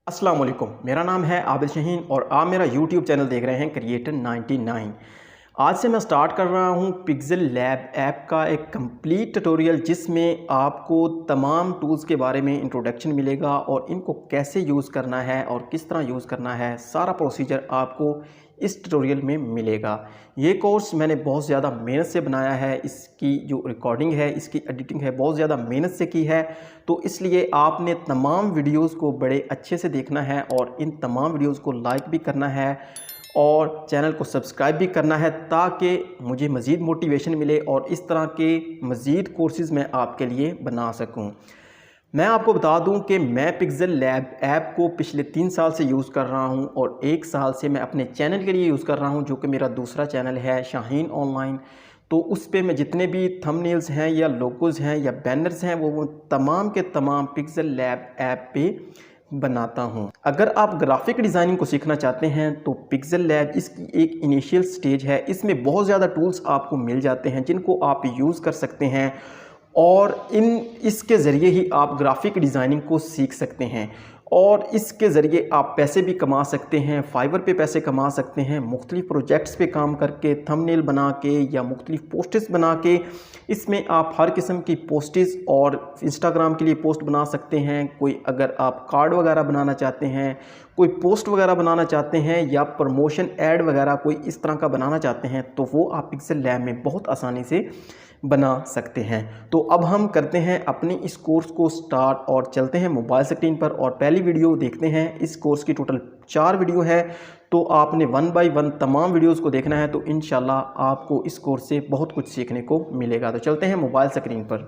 अस्सलाम वालेकुम। मेरा नाम है आबिद शाहीन और आप मेरा यूट्यूब चैनल देख रहे हैं क्रिएटर 99। आज से मैं स्टार्ट कर रहा हूं पिक्सेल लैब ऐप का एक कंप्लीट ट्यूटोरियल, जिसमें आपको तमाम टूल्स के बारे में इंट्रोडक्शन मिलेगा और इनको कैसे यूज़ करना है और किस तरह यूज़ करना है, सारा प्रोसीजर आपको इस ट्यूटोरियल में मिलेगा। ये कोर्स मैंने बहुत ज़्यादा मेहनत से बनाया है। इसकी जो रिकॉर्डिंग है, इसकी एडिटिंग है, बहुत ज़्यादा मेहनत से की है। तो इसलिए आपने तमाम वीडियोस को बड़े अच्छे से देखना है और इन तमाम वीडियोस को लाइक भी करना है और चैनल को सब्सक्राइब भी करना है, ताकि मुझे मज़ीद मोटिवेशन मिले और इस तरह के मज़ीद कोर्सेज़ मैं आपके लिए बना सकूं। मैं आपको बता दूं कि मैं पिक्सेल लैब ऐप को पिछले 3 साल से यूज़ कर रहा हूं और 1 साल से मैं अपने चैनल के लिए यूज़ कर रहा हूं, जो कि मेरा दूसरा चैनल है शाहीन ऑनलाइन। तो उस पे मैं जितने भी थंबनेल्स हैं या लोगोज़ हैं या बैनर्स हैं वो तमाम के तमाम पिक्सेल लैब ऐप पे बनाता हूं। अगर आप ग्राफिक डिज़ाइनिंग को सीखना चाहते हैं तो पिक्सेल लैब इसकी एक इनिशियल स्टेज है। इसमें बहुत ज़्यादा टूल्स आपको मिल जाते हैं जिनको आप यूज़ कर सकते हैं और इसके ज़रिए ही आप ग्राफिक डिज़ाइनिंग को सीख सकते हैं और इसके ज़रिए आप पैसे भी कमा सकते हैं। फाइवर पे पैसे कमा सकते हैं, मुख्तलिफ़ प्रोजेक्ट्स पे काम करके, थंबनेल बना के या मुख्तलिफ़ पोस्ट्स बना के। इसमें आप हर किस्म की पोस्ट्स और इंस्टाग्राम के लिए पोस्ट बना सकते हैं। कोई अगर आप कार्ड वगैरह बनाना चाहते हैं, कोई पोस्ट वगैरह बनाना चाहते हैं या प्रमोशन ऐड वगैरह कोई इस तरह का बनाना चाहते हैं, तो वो आप पिक्सेल लैब में बहुत आसानी से बना सकते हैं। तो अब हम करते हैं अपनी इस कोर्स को स्टार्ट और चलते हैं मोबाइल स्क्रीन पर और पहली वीडियो देखते हैं। इस कोर्स की टोटल 4 वीडियो है, तो आपने 1 बाय 1 तमाम वीडियोस को देखना है। तो इंशाल्लाह आपको इस कोर्स से बहुत कुछ सीखने को मिलेगा। तो चलते हैं मोबाइल स्क्रीन पर।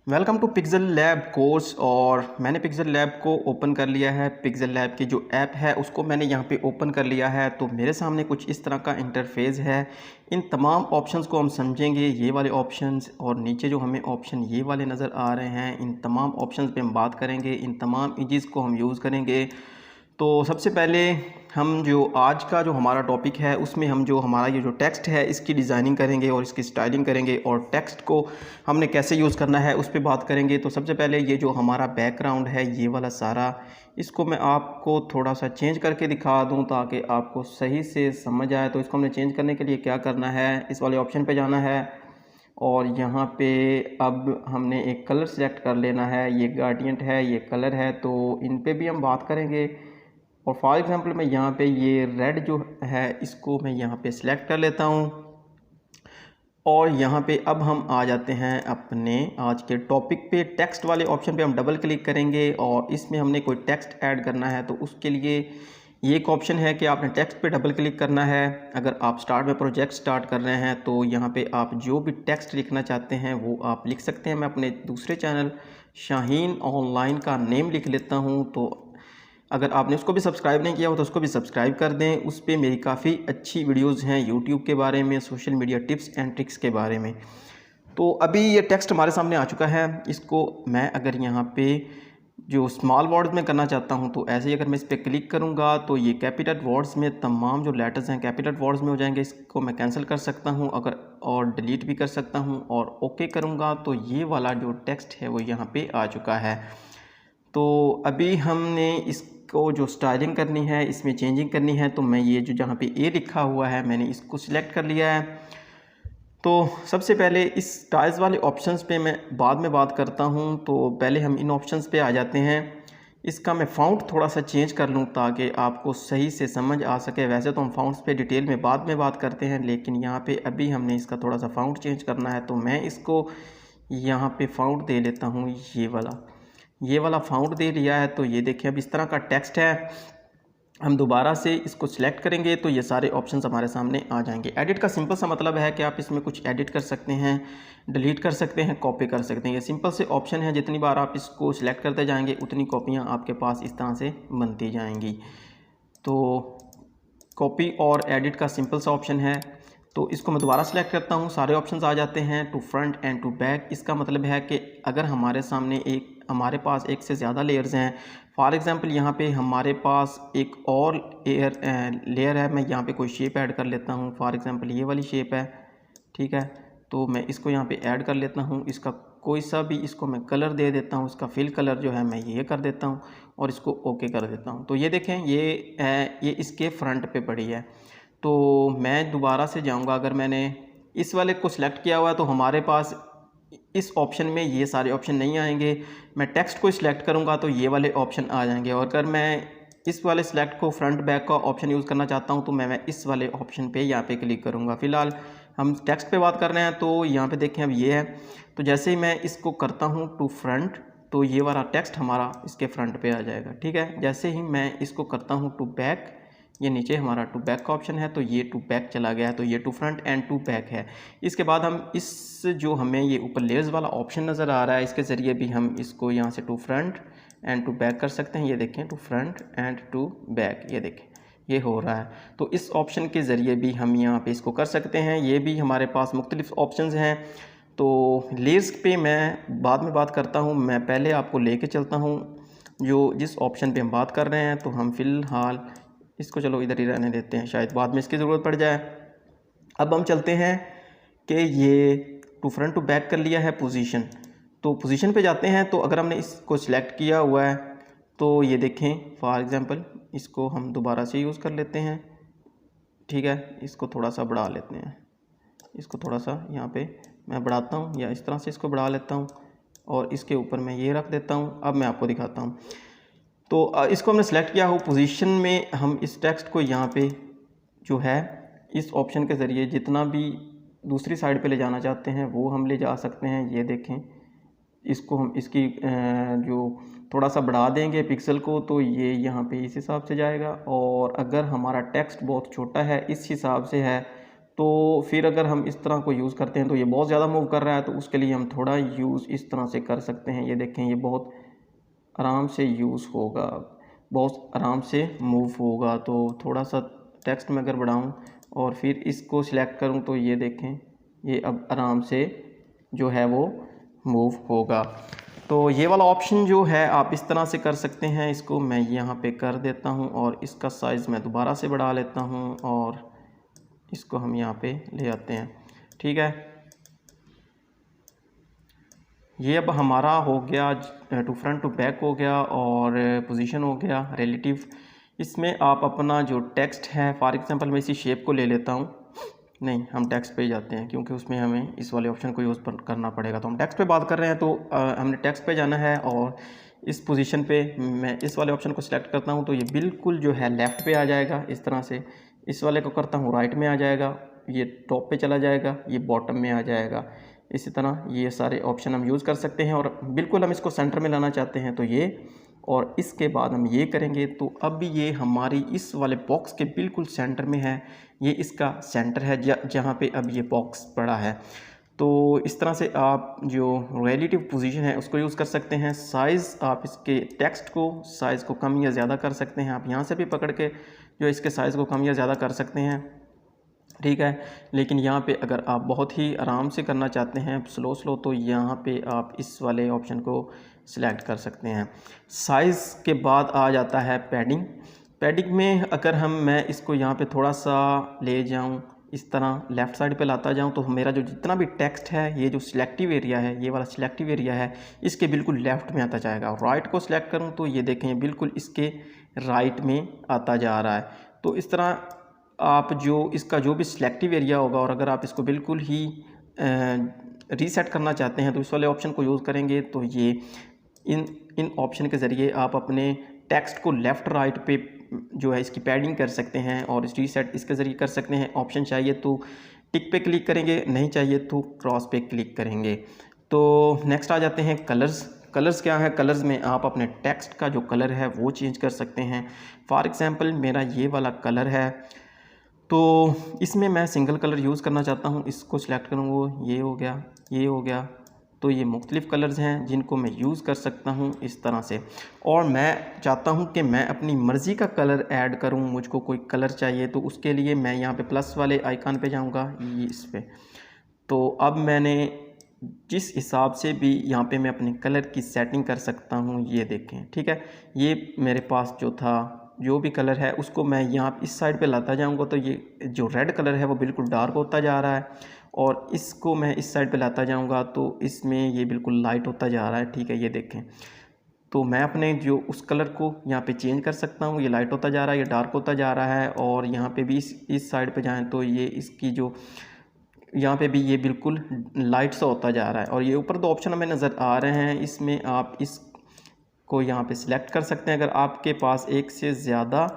Welcome to Pixel Lab course. और मैंने पिक्सेल लैब को ओपन कर लिया है। पिक्सेल लैब की जो ऐप है उसको मैंने यहाँ पे ओपन कर लिया है। तो मेरे सामने कुछ इस तरह का इंटरफेस है। इन तमाम ऑप्शंस को हम समझेंगे, ये वाले ऑप्शंस, और नीचे जो हमें ऑप्शन ये वाले नज़र आ रहे हैं, इन तमाम ऑप्शंस पे हम बात करेंगे। इन तमाम इमेजेस को हम यूज़ करेंगे। तो सबसे पहले हम जो आज का जो हमारा टॉपिक है उसमें हम जो हमारा ये जो टेक्स्ट है इसकी डिज़ाइनिंग करेंगे और इसकी स्टाइलिंग करेंगे और टेक्स्ट को हमने कैसे यूज़ करना है उस पर बात करेंगे। तो सबसे पहले ये जो हमारा बैकग्राउंड है ये वाला सारा, इसको मैं आपको थोड़ा सा चेंज करके दिखा दूं ताकि आपको सही से समझ आए। तो इसको हमने चेंज करने के लिए क्या करना है, इस वाले ऑप्शन पे जाना है और यहाँ पे अब हमने एक कलर सेलेक्ट कर लेना है। ये ग्रेडिएंट है, ये कलर है, तो इन पे भी हम बात करेंगे। और फॉर एग्ज़ाम्पल मैं यहाँ पे ये रेड जो है इसको मैं यहाँ पे सिलेक्ट कर लेता हूँ और यहाँ पे अब हम आ जाते हैं अपने आज के टॉपिक पे। टेक्स्ट वाले ऑप्शन पे हम डबल क्लिक करेंगे और इसमें हमने कोई टेक्स्ट ऐड करना है। तो उसके लिए ये एक ऑप्शन है कि आपने टेक्स्ट पे डबल क्लिक करना है। अगर आप स्टार्ट में प्रोजेक्ट स्टार्ट कर रहे हैं तो यहाँ पे आप जो भी टेक्स्ट लिखना चाहते हैं वो आप लिख सकते हैं। मैं अपने दूसरे चैनल शाहीन ऑनलाइन का नेम लिख लेता हूँ। तो अगर आपने उसको भी सब्सक्राइब नहीं किया हो तो उसको भी सब्सक्राइब कर दें। उस पर मेरी काफ़ी अच्छी वीडियोज़ हैं यूट्यूब के बारे में, social media tips and tricks के बारे में। तो अभी ये टेक्स्ट हमारे सामने आ चुका है। इसको मैं अगर यहाँ पे जो स्मॉल वर्ड्स में करना चाहता हूँ तो ऐसे ही अगर मैं इस पर क्लिक करूँगा तो ये कैपिटल वर्ड्स में तमाम जो लेटर्स हैं कैपिटल वर्ड्स में हो जाएंगे। इसको मैं कैंसिल कर सकता हूँ अगर, और डिलीट भी कर सकता हूँ और ओके करूँगा तो ये वाला जो टेक्स्ट है वो यहाँ पे आ चुका है। तो अभी हमने इसको जो स्टाइलिंग करनी है, इसमें चेंजिंग करनी है, तो मैं ये जो जहाँ पे ए लिखा हुआ है मैंने इसको सिलेक्ट कर लिया है। तो सबसे पहले इस स्टाइल्स वाले ऑप्शंस पे मैं बाद में बात करता हूँ। तो पहले हम इन ऑप्शंस पे आ जाते हैं। इसका मैं फ़ॉन्ट थोड़ा सा चेंज कर लूँ ताकि आपको सही से समझ आ सके। वैसे तो हम फ़ॉन्ट्स पे डिटेल में बाद में बात करते हैं, लेकिन यहाँ पे अभी हमने इसका थोड़ा सा फ़ॉन्ट चेंज करना है। तो मैं इसको यहाँ पे फ़ॉन्ट दे लेता हूँ, ये वाला फ़ॉन्ट दे लिया है। तो ये देखिए अब इस तरह का टेक्स्ट है। हम दोबारा से इसको सिलेक्ट करेंगे तो ये सारे ऑप्शंस हमारे सामने आ जाएंगे। एडिट का सिंपल सा मतलब है कि आप इसमें कुछ एडिट कर सकते हैं, डिलीट कर सकते हैं, कॉपी कर सकते हैं। ये सिंपल से ऑप्शन है। जितनी बार आप इसको सिलेक्ट करते जाएंगे उतनी कॉपियाँ आपके पास इस तरह से बनती जाएंगी। तो कॉपी और एडिट का सिंपल सा ऑप्शन है। तो इसको मैं दोबारा सेलेक्ट करता हूँ, सारे ऑप्शंस आ जाते हैं। To front and to back, इसका मतलब है कि अगर हमारे पास एक से ज़्यादा लेयर्स हैं। फॉर एग्ज़ाम्पल यहाँ पे हमारे पास एक और लेयर है। मैं यहाँ पे कोई शेप ऐड कर लेता हूँ। फॉर एग्ज़ाम्पल ये वाली शेप है, ठीक है। तो मैं इसको यहाँ पे ऐड कर लेता हूँ। इसका कोई सा भी इसको मैं कलर दे देता हूँ, इसका फिल कलर जो है मैं ये कर देता हूँ और इसको ओके कर देता हूँ। तो ये देखें ये इसके फ्रंट पे पड़ी है। तो मैं दोबारा से जाऊँगा, अगर मैंने इस वाले को सिलेक्ट किया हुआ है तो हमारे पास इस ऑप्शन में ये सारे ऑप्शन नहीं आएंगे। मैं टेक्स्ट को सिलेक्ट करूँगा तो ये वाले ऑप्शन आ जाएंगे, और अगर मैं इस वाले सिलेक्ट को फ्रंट बैक का ऑप्शन यूज़ करना चाहता हूँ तो मैं इस वाले ऑप्शन पे यहाँ पे क्लिक करूँगा। फ़िलहाल हम टेक्स्ट पे बात कर रहे हैं, तो यहाँ पे देखें अब ये है। तो जैसे ही मैं इसको करता हूँ टू फ्रंट, तो ये वाला टेक्स्ट हमारा इसके फ्रंट पे आ जाएगा, ठीक है। जैसे ही मैं इसको करता हूँ टू बैक, ये नीचे हमारा टू बैक का ऑप्शन है, तो ये टू बैक चला गया है, तो ये to front and to back है। इसके बाद हम इस जो हमें ये ऊपर लेयर्स वाला ऑप्शन नज़र आ रहा है, इसके ज़रिए भी हम इसको यहाँ से to front and to back कर सकते हैं। ये देखें to front and to back, ये देखें ये हो रहा है। तो इस ऑप्शन के ज़रिए भी हम यहाँ पे इसको कर सकते हैं। ये भी हमारे पास मुख्तलिफ ऑप्शंस हैं। तो लेयर्स पे मैं बाद में बात करता हूँ, मैं पहले आपको लेके चलता हूँ जो जिस ऑप्शन पे हम बात कर रहे हैं। तो हम फ़िलहाल इसको चलो इधर ही रहने देते हैं, शायद बाद में इसकी ज़रूरत पड़ जाए। अब हम चलते हैं कि ये टू फ्रंट टू बैक कर लिया है पोजीशन, तो पोजीशन पे जाते हैं। तो अगर हमने इसको सिलेक्ट किया हुआ है तो ये देखें फॉर एग्ज़ाम्पल इसको हम दोबारा से यूज़ कर लेते हैं, ठीक है। इसको थोड़ा सा बढ़ा लेते हैं, इसको थोड़ा सा यहाँ पे मैं बढ़ाता हूँ, या इस तरह से इसको बढ़ा लेता हूँ और इसके ऊपर मैं ये रख देता हूँ। अब मैं आपको दिखाता हूँ। तो इसको हमने सेलेक्ट किया हो पोजीशन में, हम इस टेक्स्ट को यहाँ पे जो है इस ऑप्शन के ज़रिए जितना भी दूसरी साइड पे ले जाना चाहते हैं वो हम ले जा सकते हैं। ये देखें, इसको हम इसकी जो थोड़ा सा बढ़ा देंगे पिक्सल को, तो ये यहाँ पे इस हिसाब से जाएगा। और अगर हमारा टेक्स्ट बहुत छोटा है, इस हिसाब से है, तो फिर अगर हम इस तरह को यूज़ करते हैं तो ये बहुत ज़्यादा मूव कर रहा है, तो उसके लिए हम थोड़ा यूज़ इस तरह से कर सकते हैं। ये देखें ये बहुत आराम से यूज़ होगा, बहुत आराम से मूव होगा। तो थोड़ा सा टेक्स्ट में अगर बढ़ाऊँ और फिर इसको सिलेक्ट करूँ तो ये देखें ये अब आराम से जो है वो मूव होगा। तो ये वाला ऑप्शन जो है आप इस तरह से कर सकते हैं। इसको मैं यहाँ पे कर देता हूँ और इसका साइज़ मैं दोबारा से बढ़ा लेता हूँ और इसको हम यहाँ पे ले आते हैं, ठीक है। ये अब हमारा हो गया टू फ्रंट टू बैक हो गया और पोजीशन हो गया रिलेटिव। इसमें आप अपना जो टेक्स्ट है, फॉर एग्जांपल मैं इसी शेप को ले लेता हूँ, नहीं हम टेक्स्ट पे ही जाते हैं क्योंकि उसमें हमें इस वाले ऑप्शन को यूज़ करना पड़ेगा। तो हम टेक्स्ट पे बात कर रहे हैं, तो हमने टेक्स्ट पे जाना है और इस पोजीशन पे मैं इस वाले ऑप्शन को सिलेक्ट करता हूँ तो ये बिल्कुल जो है लेफ़्ट पे आ जाएगा इस तरह से। इस वाले को करता हूँ राइट में आ जाएगा, ये टॉप पे चला जाएगा, ये बॉटम में आ जाएगा। इसी तरह ये सारे ऑप्शन हम यूज़ कर सकते हैं। और बिल्कुल हम इसको सेंटर में लाना चाहते हैं तो ये, और इसके बाद हम ये करेंगे तो अब ये हमारी इस वाले बॉक्स के बिल्कुल सेंटर में है। ये इसका सेंटर है जहाँ पे अब ये बॉक्स पड़ा है। तो इस तरह से आप जो रिलेटिव पोजीशन है उसको यूज़ कर सकते हैं। साइज़ आप इसके टेक्स्ट को साइज़ को कम या ज़्यादा कर सकते हैं। आप यहाँ से भी पकड़ के जो इसके साइज़ को कम या ज़्यादा कर सकते हैं, ठीक है। लेकिन यहाँ पे अगर आप बहुत ही आराम से करना चाहते हैं स्लो, तो यहाँ पे आप इस वाले ऑप्शन को सिलेक्ट कर सकते हैं। साइज़ के बाद आ जाता है पैडिंग। पैडिंग में अगर मैं इसको यहाँ पे थोड़ा सा ले जाऊँ, इस तरह लेफ़्ट साइड पे लाता जाऊँ, तो मेरा जो जितना भी टेक्स्ट है, ये जो सिलेक्टिव एरिया है, ये वाला सिलेक्टिव एरिया है, इसके बिल्कुल लेफ़्ट में आता जाएगा। और राइट को सिलेक्ट करूँ तो ये देखें बिल्कुल इसके राइट में आता जा रहा है। तो इस तरह आप जो इसका जो भी सिलेक्टिव एरिया होगा, और अगर आप इसको बिल्कुल ही रीसेट करना चाहते हैं तो इस वाले ऑप्शन को यूज़ करेंगे। तो ये इन ऑप्शन के ज़रिए आप अपने टेक्स्ट को लेफ़्ट राइट पे जो है इसकी पैडिंग कर सकते हैं और इस रीसेट इसके ज़रिए कर सकते हैं। ऑप्शन चाहिए तो टिक पे क्लिक करेंगे, नहीं चाहिए तो क्रॉस पे क्लिक करेंगे। तो नेक्स्ट आ जाते हैं कलर्स। कलर्स क्या है? कलर्स में आप अपने टेक्स्ट का जो कलर है वो चेंज कर सकते हैं। फॉर एग्ज़ाम्पल मेरा ये वाला कलर है, तो इसमें मैं सिंगल कलर यूज़ करना चाहता हूँ। इसको सिलेक्ट करूँगा, ये हो गया, ये हो गया। तो ये मुख्तलिफ़ कलर्स हैं जिनको मैं यूज़ कर सकता हूँ इस तरह से। और मैं चाहता हूँ कि मैं अपनी मर्ज़ी का कलर ऐड करूँ, मुझको कोई कलर चाहिए, तो उसके लिए मैं यहाँ पे प्लस वाले आइकन पे जाऊँगा, ये इस पे। तो अब मैंने जिस हिसाब से भी यहाँ पे मैं अपने कलर की सेटिंग कर सकता हूँ, ये देखें, ठीक है। ये मेरे पास जो था, जो भी कलर है उसको मैं यहाँ इस साइड पे लाता जाऊँगा तो ये जो रेड कलर है वो बिल्कुल डार्क होता जा रहा है। और इसको मैं इस साइड पे लाता जाऊंगा तो इसमें ये बिल्कुल लाइट होता जा रहा है। ठीक है, ये देखें, तो मैं अपने जो उस कलर को यहाँ पे चेंज कर सकता हूँ। ये लाइट होता जा रहा है, ये डार्क होता जा रहा है, और यहाँ पे भी इस साइड पे जाएँ तो ये इसकी जो यहाँ पे भी ये बिल्कुल लाइट सा होता जा रहा है। और ये ऊपर दो ऑप्शन हमें नज़र आ रहे हैं, इसमें आप इसको यहाँ पे सिलेक्ट कर सकते हैं। अगर आपके पास एक से ज़्यादा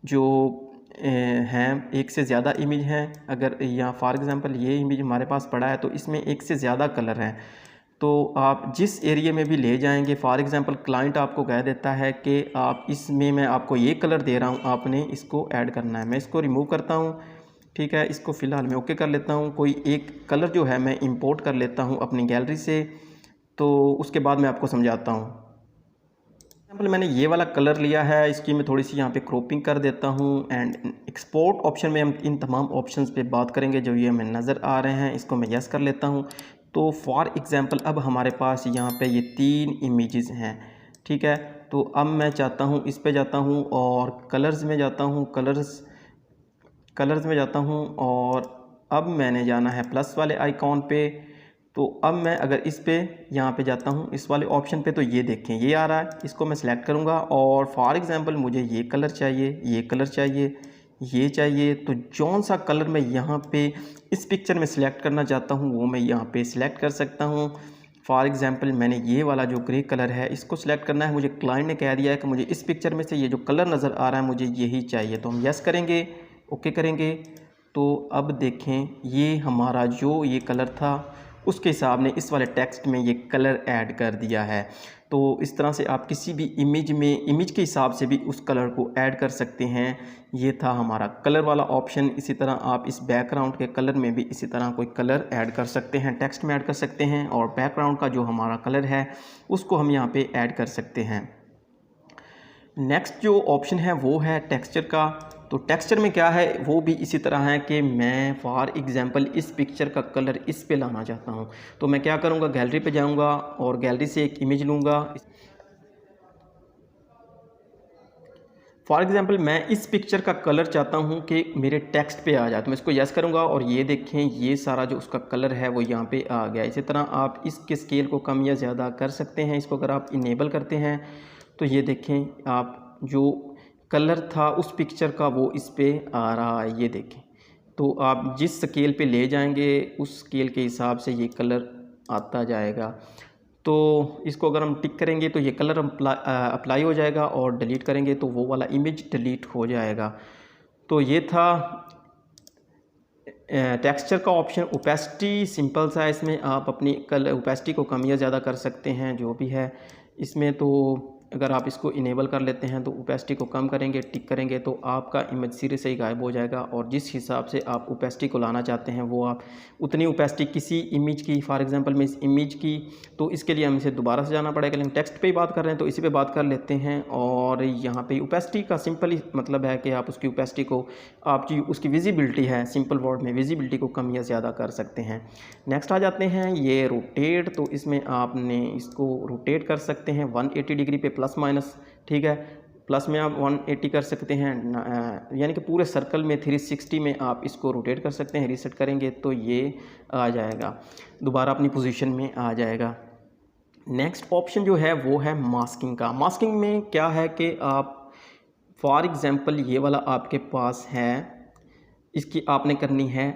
जो हैं, एक से ज़्यादा इमेज हैं, अगर यहाँ फॉर एग्ज़ाम्पल ये इमेज हमारे पास पड़ा है तो इसमें एक से ज़्यादा कलर हैं, तो आप जिस एरिया में भी ले जाएंगे, फॉर एग्ज़ाम्पल क्लाइंट आपको कह देता है कि आप इसमें मैं आपको ये कलर दे रहा हूँ, आपने इसको ऐड करना है। मैं इसको रिमूव करता हूँ। ठीक है, इसको फ़िलहाल मैं ओके कर लेता हूँ। कोई एक कलर जो है मैं इंपोर्ट कर लेता हूँ अपनी गैलरी से, तो उसके बाद मैं आपको समझाता हूँ। एग्जाम्पल मैंने ये वाला कलर लिया है, इसकी मैं थोड़ी सी यहाँ पे क्रॉपिंग कर देता हूँ। एंड एक्सपोर्ट ऑप्शन में हम इन तमाम ऑप्शंस पे बात करेंगे जो ये हमें नज़र आ रहे हैं। इसको मैं यस कर लेता हूँ। तो फॉर एग्ज़ाम्पल अब हमारे पास यहाँ पे ये 3 इमेजेस हैं। ठीक है, तो अब मैं चाहता हूँ, इस पे जाता हूँ और कलर्स में जाता हूँ, कलर्स में जाता हूँ, और अब मैंने जाना है प्लस वाले आइकॉन पे। तो अब मैं अगर इस पे यहाँ पे जाता हूँ, इस वाले ऑप्शन पे, तो ये देखें ये आ रहा है। इसको मैं सिलेक्ट करूँगा और फॉर एग्ज़ाम्पल मुझे ये कलर चाहिए, ये कलर चाहिए, ये चाहिए, तो जौन सा कलर मैं यहाँ पे इस पिक्चर में सिलेक्ट करना चाहता हूँ वो मैं यहाँ पे सिलेक्ट कर सकता हूँ। फॉर एग्ज़ाम्पल मैंने ये वाला जो ग्रे कलर है इसको सिलेक्ट करना है। मुझे क्लाइंट ने कह दिया है कि मुझे इस पिक्चर में से ये जो कलर नज़र आ रहा है मुझे यही चाहिए, तो हम यस करेंगे, ओके करेंगे। तो अब देखें ये हमारा जो ये कलर था उसके हिसाब ने इस वाले टेक्स्ट में ये कलर ऐड कर दिया है। तो इस तरह से आप किसी भी इमेज में इमेज के हिसाब से भी उस कलर को ऐड कर सकते हैं। ये था हमारा कलर वाला ऑप्शन। इसी तरह आप इस बैकग्राउंड के कलर में भी इसी तरह कोई कलर ऐड कर सकते हैं, टेक्स्ट में ऐड कर सकते हैं, और बैकग्राउंड का जो हमारा कलर है उसको हम यहाँ पे ऐड कर सकते हैं। नेक्स्ट जो ऑप्शन है वो है टेक्सचर का। तो टेक्सचर में क्या है, वो भी इसी तरह है कि मैं फॉर एग्ज़ाम्पल इस पिक्चर का कलर इस पे लाना चाहता हूँ, तो मैं क्या करूँगा, गैलरी पे जाऊँगा और गैलरी से एक इमेज लूँगा। फॉर एग्ज़ाम्पल मैं इस पिक्चर का कलर चाहता हूँ कि मेरे टेक्स्ट पे आ जाए, तो मैं इसको यस करूँगा और ये देखें ये सारा जो उसका कलर है वो यहाँ पे आ गया। इसी तरह आप इसके स्केल को कम या ज़्यादा कर सकते हैं। इसको अगर आप इनेबल करते हैं तो ये देखें आप जो कलर था उस पिक्चर का वो इस पे आ रहा है, ये देखें। तो आप जिस स्केल पे ले जाएंगे उस स्केल के हिसाब से ये कलर आता जाएगा। तो इसको अगर हम टिक करेंगे तो ये कलर अप्लाई हो जाएगा, और डिलीट करेंगे तो वो वाला इमेज डिलीट हो जाएगा। तो ये था टेक्सचर का ऑप्शन। ओपेसिटी सिंपल सा है, इसमें आप अपनी ओपेसिटी को कम या ज़्यादा कर सकते हैं जो भी है इसमें। तो अगर आप इसको इनेबल कर लेते हैं तो ओपेसिटी को कम करेंगे, टिक करेंगे तो आपका इमेज सिरे से ही गायब हो जाएगा, और जिस हिसाब से आप ओपेसिटी को लाना चाहते हैं वो आप उतनी ओपेसिटी किसी इमेज की, फॉर एग्जांपल में इस इमेज की, तो इसके लिए हम इसे दोबारा से जाना पड़ेगा। लेकिन टेक्स्ट पे ही बात कर रहे हैं तो इसी पे बात कर लेते हैं। और यहाँ पे ओपेसिटी का सिंपल ही मतलब है कि आप उसकी ओपेसिटी को, आप जो उसकी विजिबिलिटी है, सिंपल वर्ड में विजिबिलिटी को कम या ज़्यादा कर सकते हैं। नेक्स्ट आ जाते हैं ये रोटेट। तो इसमें आपने इसको रोटेट कर सकते हैं 180 डिग्री पे प्लस माइनस। ठीक है, प्लस में आप 180 कर सकते हैं, यानी कि पूरे सर्कल में 360 में आप इसको रोटेट कर सकते हैं। रीसेट करेंगे तो ये आ जाएगा, दोबारा अपनी पोजीशन में आ जाएगा। नेक्स्ट ऑप्शन जो है वो है मास्किंग का। मास्किंग में क्या है कि आप फॉर एग्ज़ाम्पल ये वाला आपके पास है, इसकी आपने करनी है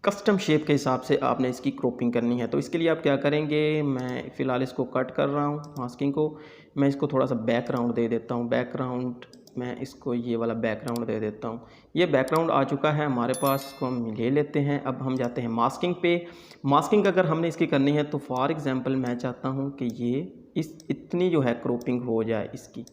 कस्टम शेप के हिसाब से आपने इसकी क्रॉपिंग करनी है। तो इसके लिए आप क्या करेंगे, मैं फ़िलहाल इसको कट कर रहा हूँ मास्किंग को। मैं इसको थोड़ा सा बैकग्राउंड दे देता हूँ, बैकग्राउंड मैं इसको ये वाला बैकग्राउंड दे देता हूँ। ये बैकग्राउंड आ चुका है हमारे पास, इसको हम ले लेते हैं। अब हम जाते हैं मास्किंग पे। मास्किंग अगर हमने इसकी करनी है तो फॉर एग्ज़ाम्पल मैं चाहता हूँ कि ये इतनी जो है क्रॉपिंग हो जाए इसकी,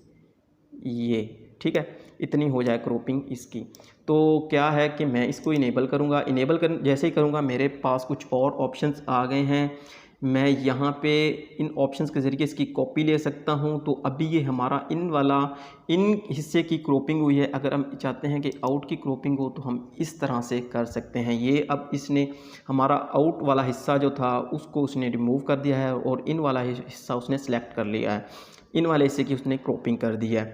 ये ठीक है, इतनी हो जाए क्रॉपिंग इसकी। तो क्या है कि मैं इसको इनेबल करूँगा। इनेबल कर जैसे ही करूँगा मेरे पास कुछ और ऑप्शंस आ गए हैं। मैं यहाँ पे इन ऑप्शंस के ज़रिए इसकी कॉपी ले सकता हूँ। तो अभी ये हमारा इन हिस्से की क्रॉपिंग हुई है। अगर हम चाहते हैं कि आउट की क्रॉपिंग हो तो हम इस तरह से कर सकते हैं। ये अब इसने हमारा आउट वाला हिस्सा जो था उसको उसने रिमूव कर दिया है, और इन वाला हिस्सा उसने सेलेक्ट कर लिया है, इन वाले हिस्से की उसने क्रॉपिंग कर दी है।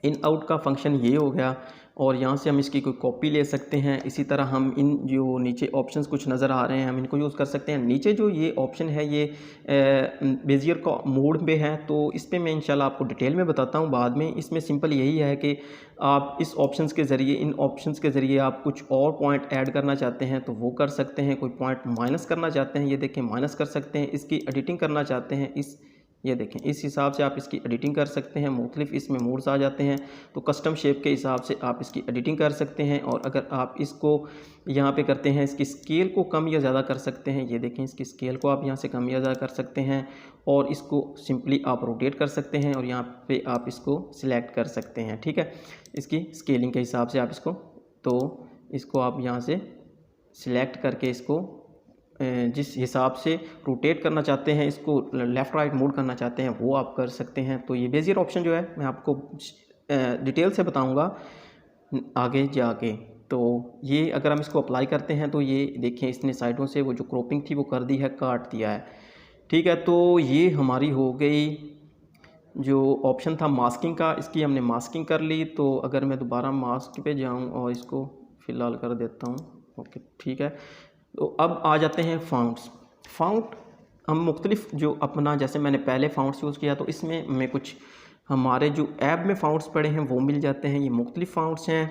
इन आउट का फंक्शन ये हो गया और यहाँ से हम इसकी कोई कॉपी ले सकते हैं। इसी तरह हम इन जो नीचे ऑप्शंस कुछ नज़र आ रहे हैं हम इनको यूज़ कर सकते हैं। नीचे जो ये ऑप्शन है ये बेजियर का मोड में है, तो इस पर मैं इंशाल्लाह आपको डिटेल में बताता हूँ बाद में। इसमें सिंपल यही है कि आप इस ऑप्शंस के ज़रिए, इन ऑप्शंस के ज़रिए आप कुछ और पॉइंट ऐड करना चाहते हैं तो वो कर सकते हैं, कोई पॉइंट माइनस करना चाहते हैं ये देखें माइनस कर सकते हैं, इसकी एडिटिंग करना चाहते हैं ये देखें इस हिसाब से आप इसकी एडिटिंग कर सकते हैं। मुख्तलिफ इसमें मोड्स आ जाते हैं, तो कस्टम शेप के हिसाब से आप इसकी एडिटिंग कर सकते हैं। और अगर आप इसको यहाँ पे करते हैं, इसकी स्केल को कम या ज़्यादा कर सकते हैं। ये देखें इसकी स्केल को आप यहाँ से कम या ज़्यादा कर सकते हैं और इसको सिंपली आप रोटेट कर सकते हैं और यहाँ पे आप इसको सिलेक्ट कर सकते हैं। ठीक है, इसकी स्केलिंग के हिसाब से आप इसको आप यहाँ से सिलेक्ट करके इसको जिस हिसाब से रोटेट करना चाहते हैं, इसको लेफ़्ट राइट मूव करना चाहते हैं वो आप कर सकते हैं। तो ये बेजियर ऑप्शन जो है मैं आपको डिटेल से बताऊंगा आगे जाके। तो ये अगर हम इसको अप्लाई करते हैं तो ये देखें इसने साइडों से वो जो क्रॉपिंग थी वो कर दी है, काट दिया है। ठीक है, तो ये हमारी हो गई जो ऑप्शन था मास्किंग का, इसकी हमने मास्किंग कर ली। तो अगर मैं दोबारा मास्क पे जाऊँ और इसको फ़िलहाल कर देता हूँ, ओके ठीक है। तो अब आ जाते हैं फ़ॉन्ट हम मुख्तलिफ जो अपना, जैसे मैंने पहले फ़ॉन्ट्स यूज़ किया तो इसमें हमें कुछ हमारे जो ऐप में फ़ॉन्ट्स पड़े हैं वो मिल जाते हैं। ये मुख्तलिफ फ़ॉन्ट्स हैं,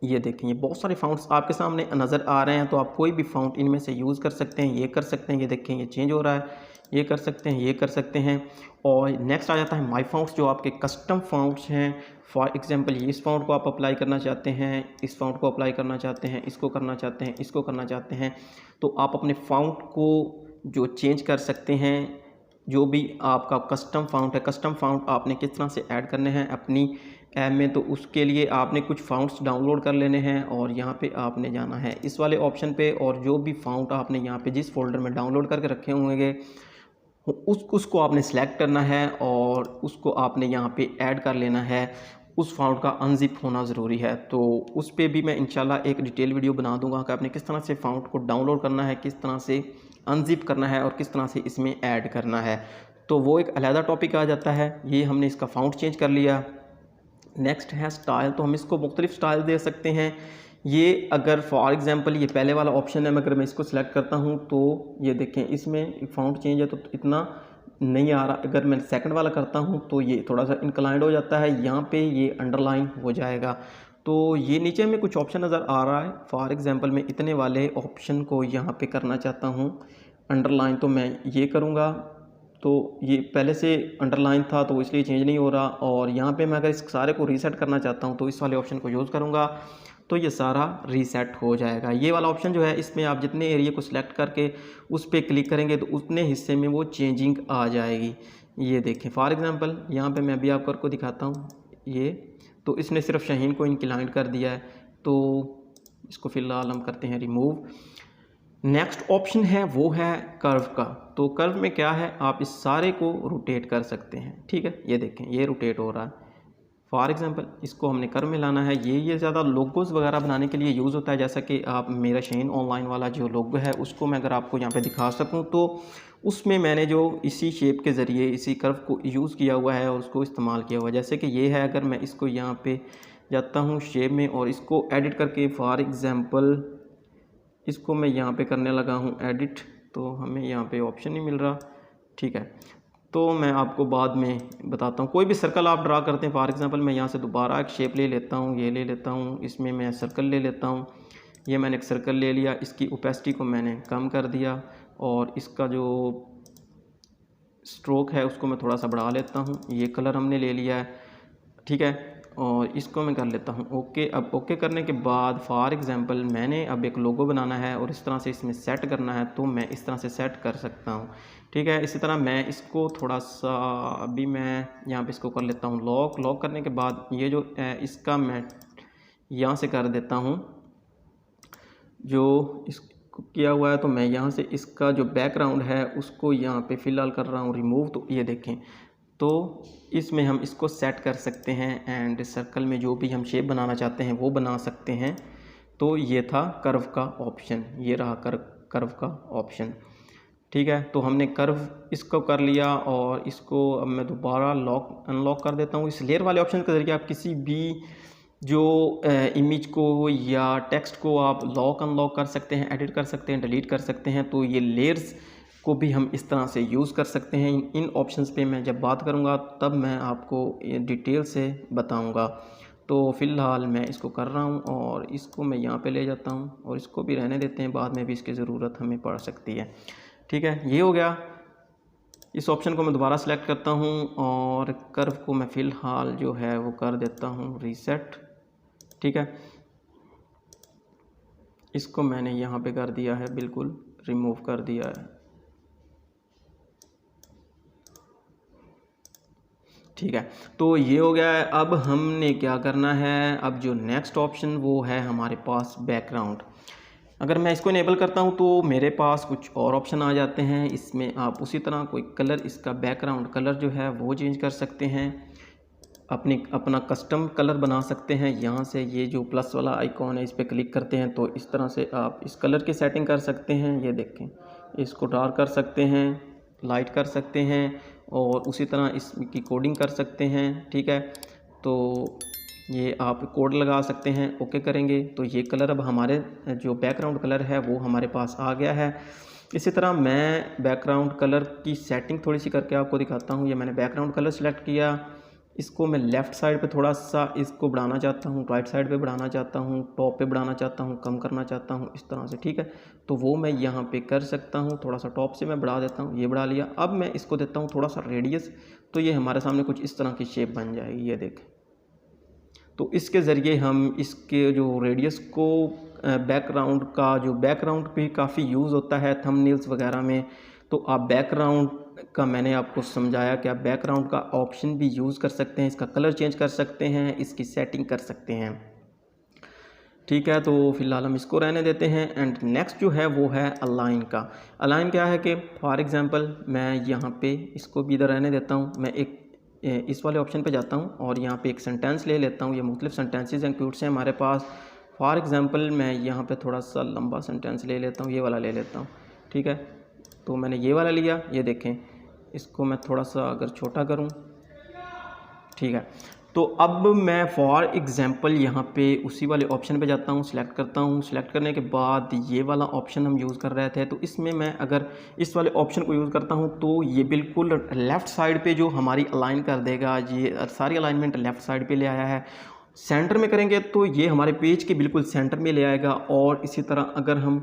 ये देखें ये बहुत सारे फ़ॉन्ट्स आपके सामने नज़र आ रहे हैं। तो आप कोई भी फ़ॉन्ट इनमें से यूज़ कर सकते हैं, ये कर सकते हैं। ये देखें ये चेंज हो रहा है, ये कर सकते हैं, ये कर सकते हैं। और नेक्स्ट आ जाता है माई फ़ॉन्ट्स, जो आपके कस्टम फ़ॉन्ट्स हैं। फॉर एग्जांपल इस फ़ॉन्ट को आप अप्लाई करना चाहते हैं, इस फ़ॉन्ट को अप्लाई करना चाहते हैं, इसको करना चाहते हैं, इसको करना चाहते हैं, तो आप अपने फ़ॉन्ट को जो चेंज कर सकते हैं। जो भी आपका कस्टम फ़ॉन्ट है, कस्टम फ़ॉन्ट आपने किस तरह से ऐड करने हैं अपनी ऐप में, तो उसके लिए आपने कुछ फ़ॉन्ट्स डाउनलोड कर लेने हैं और यहाँ पे आपने जाना है इस वाले ऑप्शन पे और जो भी फ़ॉन्ट आपने यहाँ पे जिस फोल्डर में डाउनलोड करके रखे होंगे उसको आपने सेलेक्ट करना है और उसको आपने यहाँ पे ऐड कर लेना है। उस फ़ॉन्ट का अनजिप होना ज़रूरी है, तो उस पर भी मैं इंशाल्लाह एक डिटेल वीडियो बना दूंगा कि आपने किस तरह से फ़ॉन्ट को डाउनलोड करना है, किस तरह से अनजिप करना है और किस तरह से इसमें ऐड करना है। तो वो एक अलहदा टॉपिक आ जाता है। ये हमने इसका फ़ॉन्ट चेंज कर लिया। नेक्स्ट है स्टाइल, तो हम इसको मुख्तलिफ स्टाइल दे सकते हैं। ये अगर फॉर एग्ज़ाम्पल ये पहले वाला ऑप्शन है, अगर मैं इसको सिलेक्ट करता हूँ तो ये देखें इसमें फ़ॉन्ट चेंज है तो इतना नहीं आ रहा। अगर मैं सेकंड वाला करता हूँ तो ये थोड़ा सा इंक्लाइंड हो जाता है, यहाँ पे ये अंडरलाइन हो जाएगा। तो ये नीचे में कुछ ऑप्शन नज़र आ रहा है। फॉर एग्ज़ाम्पल मैं इतने वाले ऑप्शन को यहाँ पे करना चाहता हूँ अंडरलाइन, तो मैं ये करूँगा। तो ये पहले से अंडरलाइन था तो इसलिए चेंज नहीं हो रहा। और यहाँ पे मैं अगर इस सारे को रीसेट करना चाहता हूँ तो इस वाले ऑप्शन को यूज़ करूँगा तो ये सारा रीसेट हो जाएगा। ये वाला ऑप्शन जो है इसमें आप जितने एरिया को सिलेक्ट करके उस पर क्लिक करेंगे तो उतने हिस्से में वो चेंजिंग आ जाएगी। ये देखें फॉर एग्ज़ाम्पल यहाँ पे मैं भी आपको दिखाता हूँ। ये तो इसने सिर्फ शाहीन को इंक्लाइन कर दिया है, तो इसको फ़िलहाल हम करते हैं रिमूव। नेक्स्ट ऑप्शन है वो है कर्व का। तो कर्व में क्या है, आप इस सारे को रोटेट कर सकते हैं। ठीक है, ये देखें ये रोटेट हो रहा है। फॉर एग्ज़ाम्पल इसको हमने कर्व में लाना है। ये ज़्यादा लोगोज़ वगैरह बनाने के लिए यूज़ होता है। जैसा कि आप मेरा शाहीन ऑनलाइन वाला जो लोगो है उसको मैं अगर आपको यहाँ पे दिखा सकूँ तो उसमें मैंने जो इसी शेप के ज़रिए इसी कर्व को यूज़ किया हुआ है और उसको इस्तेमाल किया हुआ है। जैसे कि ये है, अगर मैं इसको यहाँ पे जाता हूँ शेप में और इसको एडिट करके फॉर एग्ज़ाम्पल इसको मैं यहाँ पे करने लगा हूँ एडिट, तो हमें यहाँ पे ऑप्शन नहीं मिल रहा। ठीक है, तो मैं आपको बाद में बताता हूँ। कोई भी सर्कल आप ड्रा करते हैं, फॉर एग्ज़ाम्पल मैं यहाँ से दोबारा एक शेप ले लेता हूँ, ये ले लेता हूँ, इसमें मैं सर्कल ले लेता हूँ। ये मैंने एक सर्कल ले लिया, इसकी ओपेसिटी को मैंने कम कर दिया और इसका जो स्ट्रोक है उसको मैं थोड़ा सा बढ़ा लेता हूँ। ये कलर हमने ले लिया है, ठीक है, और इसको मैं कर लेता हूँ ओके। अब ओके करने के बाद फॉर एग्ज़ाम्पल मैंने अब एक लोगो बनाना है और इस तरह से इसमें सेट करना है, तो मैं इस तरह से सेट कर सकता हूँ। ठीक है, इसी तरह मैं इसको थोड़ा सा अभी मैं यहाँ पे इसको कर लेता हूँ लॉक करने के बाद ये जो इसका मैं यहाँ से कर देता हूँ जो इसको किया हुआ है। तो मैं यहाँ से इसका जो बैकग्राउंड है उसको यहाँ पे फ़िलहाल कर रहा हूँ रिमूव। तो ये देखें, तो इसमें हम इसको सेट कर सकते हैं एंड सर्कल में जो भी हम शेप बनाना चाहते हैं वो बना सकते हैं। तो ये था कर्व का ऑप्शन, ये रहा कर्व का ऑप्शन। ठीक है। तो हमने कर्व इसको कर लिया और इसको अब मैं दोबारा लॉक अनलॉक कर देता हूँ। इस लेयर वाले ऑप्शन के ज़रिए आप किसी भी जो इमेज को या टेक्स्ट को आप लॉक अनलॉक कर सकते हैं, एडिट कर सकते हैं, डिलीट कर सकते हैं। तो ये लेयर्स को भी हम इस तरह से यूज़ कर सकते हैं। इन ऑप्शंस पे मैं जब बात करूँगा तब मैं आपको डिटेल से बताऊँगा। तो फ़िलहाल मैं इसको कर रहा हूँ और इसको मैं यहाँ पे ले जाता हूँ और इसको भी रहने देते हैं, बाद में भी इसकी ज़रूरत हमें पड़ सकती है। ठीक है, ये हो गया। इस ऑप्शन को मैं दोबारा सेलेक्ट करता हूँ और कर्व को मैं फ़िलहाल जो है वो कर देता हूँ रीसेट। ठीक है, इसको मैंने यहाँ पे कर दिया है, बिल्कुल रिमूव कर दिया है। ठीक है, तो ये हो गया है। अब हमने क्या करना है, अब जो नेक्स्ट ऑप्शन वो है हमारे पास बैकग्राउंड। अगर मैं इसको इनेबल करता हूँ तो मेरे पास कुछ और ऑप्शन आ जाते हैं। इसमें आप उसी तरह कोई कलर, इसका बैकग्राउंड कलर जो है वो चेंज कर सकते हैं, अपना कस्टम कलर बना सकते हैं। यहाँ से ये जो प्लस वाला आइकॉन है इस पर क्लिक करते हैं तो इस तरह से आप इस कलर की सेटिंग कर सकते हैं। ये देखें, इसको डार्क कर सकते हैं, लाइट कर सकते हैं और उसी तरह इसकी कोडिंग कर सकते हैं। ठीक है, तो ये आप कोड लगा सकते हैं, ओके करेंगे तो ये कलर अब हमारे जो बैकग्राउंड कलर है वो हमारे पास आ गया है। इसी तरह मैं बैकग्राउंड कलर की सेटिंग थोड़ी सी करके आपको दिखाता हूँ। ये मैंने बैकग्राउंड कलर सेलेक्ट किया, इसको मैं लेफ़्ट साइड पे थोड़ा सा इसको बढ़ाना चाहता हूँ, राइट साइड पे बढ़ाना चाहता हूँ, टॉप पे बढ़ाना चाहता हूँ, कम करना चाहता हूँ, इस तरह से। ठीक है, तो वो मैं यहाँ पे कर सकता हूँ। थोड़ा सा टॉप से मैं बढ़ा देता हूँ, ये बढ़ा लिया। अब मैं इसको देता हूँ थोड़ा सा रेडियस, तो ये हमारे सामने कुछ इस तरह की शेप बन जाएगी, ये देखें। तो इसके ज़रिए हम इसके जो रेडियस को बैकग्राउंड का जो बैकग्राउंड पे काफ़ी यूज़ होता है थंबनेल्स वगैरह में, तो आप बैकग्राउंड का मैंने आपको समझाया कि आप बैकग्राउंड का ऑप्शन भी यूज़ कर सकते हैं, इसका कलर चेंज कर सकते हैं, इसकी सेटिंग कर सकते हैं। ठीक है, तो फ़िलहाल हम इसको रहने देते हैं। एंड नेक्स्ट जो है वो है अलाइन का। अलाइन क्या है कि फॉर एग्ज़ाम्पल मैं यहाँ पे इसको भी इधर रहने देता हूँ। मैं एक इस वाले ऑप्शन पे जाता हूँ और यहाँ पे एक सेंटेंस ले लेता हूँ। ये मुख्तलिफ सेंटेंसेस एंड क्यूट्स हैं हमारे पास। फॉर एग्ज़ाम्पल मैं यहाँ पे थोड़ा सा लंबा सेंटेंस ले लेता हूँ, ये वाला ले लेता हूँ। ठीक है, तो मैंने ये वाला लिया, ये देखें। इसको मैं थोड़ा सा अगर छोटा करूँ, ठीक है, तो अब मैं फॉर एग्ज़ाम्पल यहाँ पे उसी वाले ऑप्शन पे जाता हूँ, सिलेक्ट करता हूँ। सिलेक्ट करने के बाद ये वाला ऑप्शन हम यूज़ कर रहे थे, तो इसमें मैं अगर इस वाले ऑप्शन को यूज़ करता हूँ तो ये बिल्कुल लेफ़्ट साइड पे जो हमारी अलाइन कर देगा। ये सारी अलाइनमेंट लेफ़्ट साइड पे ले आया है। सेंटर में करेंगे तो ये हमारे पेज के बिल्कुल सेंटर में ले आएगा। और इसी तरह अगर हम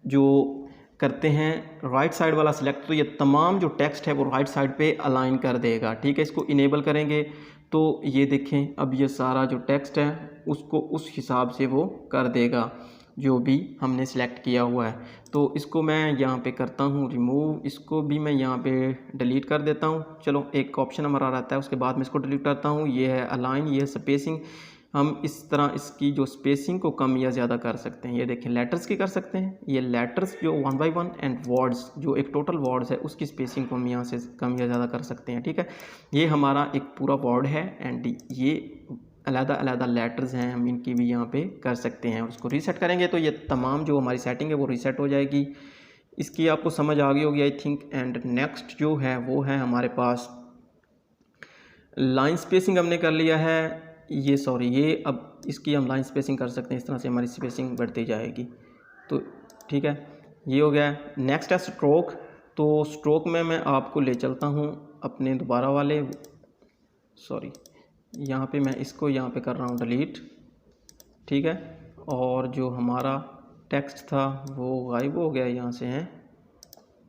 जो करते हैं राइट साइड वाला सिलेक्ट, तो ये तमाम जो टेक्स्ट है वो राइट साइड पे अलाइन कर देगा। ठीक है, इसको इनेबल करेंगे तो ये देखें, अब ये सारा जो टेक्स्ट है उसको उस हिसाब से वो कर देगा जो भी हमने सेलेक्ट किया हुआ है। तो इसको मैं यहाँ पे करता हूँ रिमूव, इसको भी मैं यहाँ पे डिलीट कर देता हूँ। चलो, एक ऑप्शन हमारा रहता है, उसके बाद मैं इसको डिलीट करता हूँ। ये है अलाइन, ये है स्पेसिंग। हम इस तरह इसकी जो स्पेसिंग को कम या ज़्यादा कर सकते हैं। ये देखें, लेटर्स की कर सकते हैं। ये लेटर्स जो 1 बाई 1 एंड वर्ड्स जो एक टोटल वर्ड्स है उसकी स्पेसिंग को हम यहाँ से कम या ज़्यादा कर सकते हैं। ठीक है, ये हमारा एक पूरा वर्ड है एंड ये अलग-अलग लेटर्स हैं, हम इनकी भी यहाँ पे कर सकते हैं। और उसको रीसेट करेंगे तो ये तमाम जो हमारी सेटिंग है वो रीसेट हो जाएगी। इसकी आपको समझ आ गई होगी आई थिंक। एंड नेक्स्ट जो है वो है हमारे पास लाइन स्पेसिंग। हमने कर लिया है ये अब इसकी हम लाइन स्पेसिंग कर सकते हैं। इस तरह से हमारी स्पेसिंग बढ़ती जाएगी। तो ठीक है, ये हो गया। नेक्स्ट है स्ट्रोक। तो स्ट्रोक में मैं आपको ले चलता हूँ अपने दोबारा वाले, यहाँ पे मैं इसको यहाँ पे कर रहा हूँ डिलीट। ठीक है, और जो हमारा टेक्स्ट था वो गायब हो गया, यहाँ से हैं,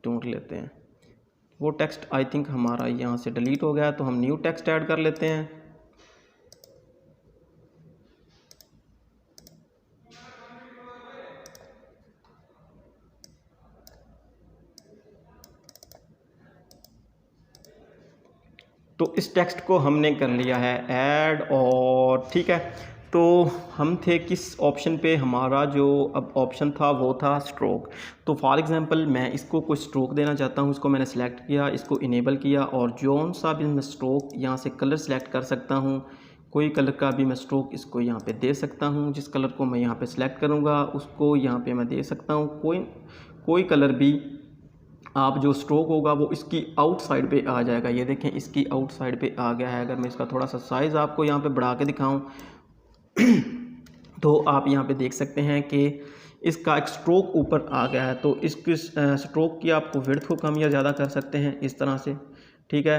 ढूंढ लेते हैं। वो टेक्स्ट आई थिंक हमारा यहाँ से डिलीट हो गया, तो हम न्यू टेक्स्ट ऐड कर लेते हैं। तो इस टेक्स्ट को हमने कर लिया है ऐड। और ठीक है, तो हम थे किस ऑप्शन पे, हमारा जो अब ऑप्शन था वो था स्ट्रोक। तो फॉर एग्जांपल मैं इसको कोई स्ट्रोक देना चाहता हूँ, इसको मैंने सेलेक्ट किया, इसको इनेबल किया और जौन सा भी मैं स्ट्रोक यहाँ से कलर सेलेक्ट कर सकता हूँ, कोई कलर का भी मैं स्ट्रोक इसको यहाँ पे दे सकता हूँ। जिस कलर को मैं यहाँ पे सेलेक्ट करूँगा उसको यहाँ पे मैं दे सकता हूँ, कोई कलर भी आप जो स्ट्रोक होगा वो इसकी आउटसाइड पे आ जाएगा। ये देखें इसकी आउटसाइड पे आ गया है। अगर मैं इसका थोड़ा सा साइज़ आपको यहाँ पे बढ़ा के दिखाऊं तो आप यहाँ पे देख सकते हैं कि इसका एक स्ट्रोक ऊपर आ गया है। तो इसकी स्ट्रोक की आपको विड्थ को कम या ज़्यादा कर सकते हैं इस तरह से, ठीक है।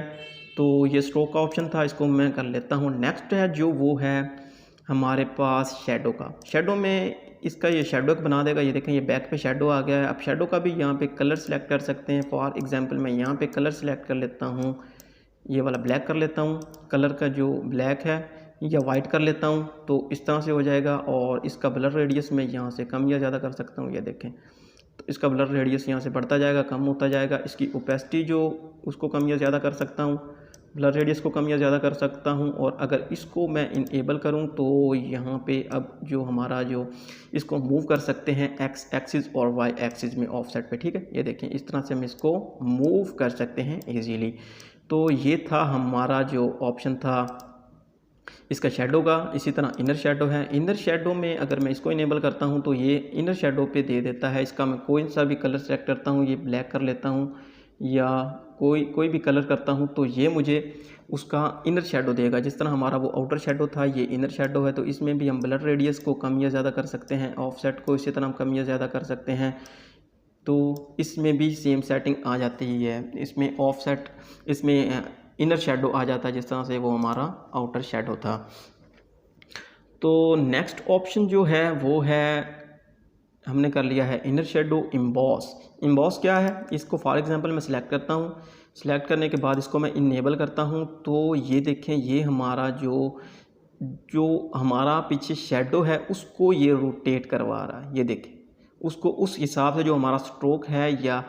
तो ये स्ट्रोक का ऑप्शन था, इसको मैं कर लेता हूँ। नेक्स्ट है जो वो है हमारे पास शेडो का। शेडो में इसका ये शेडो बना देगा। ये देखें ये बैक पे शेडो आ गया है। अब शेडो का भी यहाँ पे कलर सेलेक्ट कर सकते हैं। फॉर एग्जांपल मैं यहाँ पे कलर सेलेक्ट कर लेता हूँ, ये वाला ब्लैक कर लेता हूँ, कलर का जो ब्लैक है, या वाइट कर लेता हूँ। तो इस तरह से हो जाएगा। और इसका ब्लर रेडियस मैं यहाँ से कम या ज़्यादा कर सकता हूँ। ये देखें तो इसका ब्लर रेडियस यहाँ से बढ़ता जाएगा, कम होता जाएगा। इसकी ओपेसिटी जो उसको कम या ज़्यादा कर सकता हूँ, ब्लर रेडियस को कम या ज़्यादा कर सकता हूँ। और अगर इसको मैं इनेबल करूँ तो यहाँ पे अब जो हमारा जो इसको मूव कर सकते हैं एक्स एक्सिस और वाई एक्सिस में ऑफसेट पे, ठीक है। ये देखें इस तरह से हम इसको मूव कर सकते हैं इजीली। तो ये था हमारा जो ऑप्शन था इसका शेडो का। इसी तरह इनर शेडो है। इनर शेडो में अगर मैं इसको इनेबल करता हूँ तो ये इनर शेडो पे दे देता है। इसका मैं कोई सा भी कलर सेलेक्ट करता हूँ, ये ब्लैक कर लेता हूँ या कोई भी कलर करता हूँ तो ये मुझे उसका इनर शेडो देगा। जिस तरह हमारा वो आउटर शेडो था, ये इनर शेडो है। तो इसमें भी हम ब्लर रेडियस को कम या ज़्यादा कर सकते हैं, ऑफसेट को इसी तरह हम कम या ज़्यादा कर सकते हैं। तो इसमें भी सेम सेटिंग आ जाती ही है। इसमें ऑफसेट, इसमें इनर शेडो आ जाता है जिस तरह से वो हमारा आउटर शेडो था। तो नेक्स्ट ऑप्शन जो है वो है, हमने कर लिया है इनर शेडो इम्बॉस। इम्बॉस क्या है, इसको फॉर एग्जांपल मैं सिलेक्ट करता हूँ। सिलेक्ट करने के बाद इसको मैं इनेबल करता हूँ तो ये देखें ये हमारा जो हमारा पीछे शेडो है उसको ये रोटेट करवा रहा है। ये देखें उसको उस हिसाब से जो हमारा स्ट्रोक है या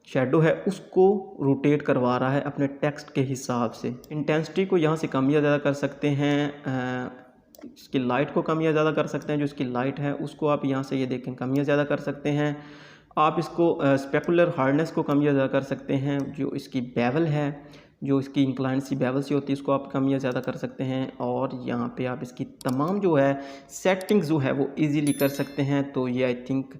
शेडो है उसको रोटेट करवा रहा है अपने टेक्स्ट के हिसाब से। इंटेंसिटी को यहाँ से कम या ज़्यादा कर सकते हैं, इसकी लाइट को कम या ज़्यादा कर सकते हैं। जो इसकी लाइट है उसको आप यहाँ से ये देखें कम या ज़्यादा कर सकते हैं। आप इसको स्पेकुलर हार्डनेस को कम या ज़्यादा कर सकते हैं। जो इसकी बेवल है, जो इसकी इंक्लाइन सी बेवल सी होती है उसको आप कम या ज़्यादा कर सकते हैं। और यहाँ पे आप इसकी तमाम जो है सेटिंग्स जो है वो इजीली कर सकते हैं। तो ये आई थिंक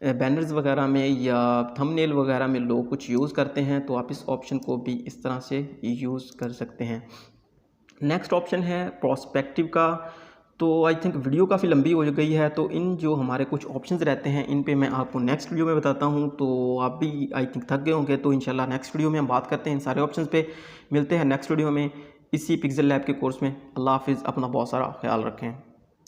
बैनर्स वगैरह में या थंबनेल वगैरह में लोग कुछ यूज़ करते हैं तो आप इस ऑप्शन को भी इस तरह से यूज़ कर सकते हैं। नेक्स्ट ऑप्शन है प्रोस्पेक्टिव का। तो आई थिंक वीडियो काफ़ी लंबी हो गई है तो इन जो हमारे कुछ ऑप्शंस रहते हैं इन पे मैं आपको नेक्स्ट वीडियो में बताता हूँ। तो आप भी आई थिंक थक गए होंगे, तो इंशाल्लाह नेक्स्ट वीडियो में हम बात करते हैं इन सारे ऑप्शंस पे। मिलते हैं नेक्स्ट वीडियो में इसी पिक्सेल लैब के कोर्स में। अल्लाह हाफिज़, अपना बहुत सारा ख्याल रखें।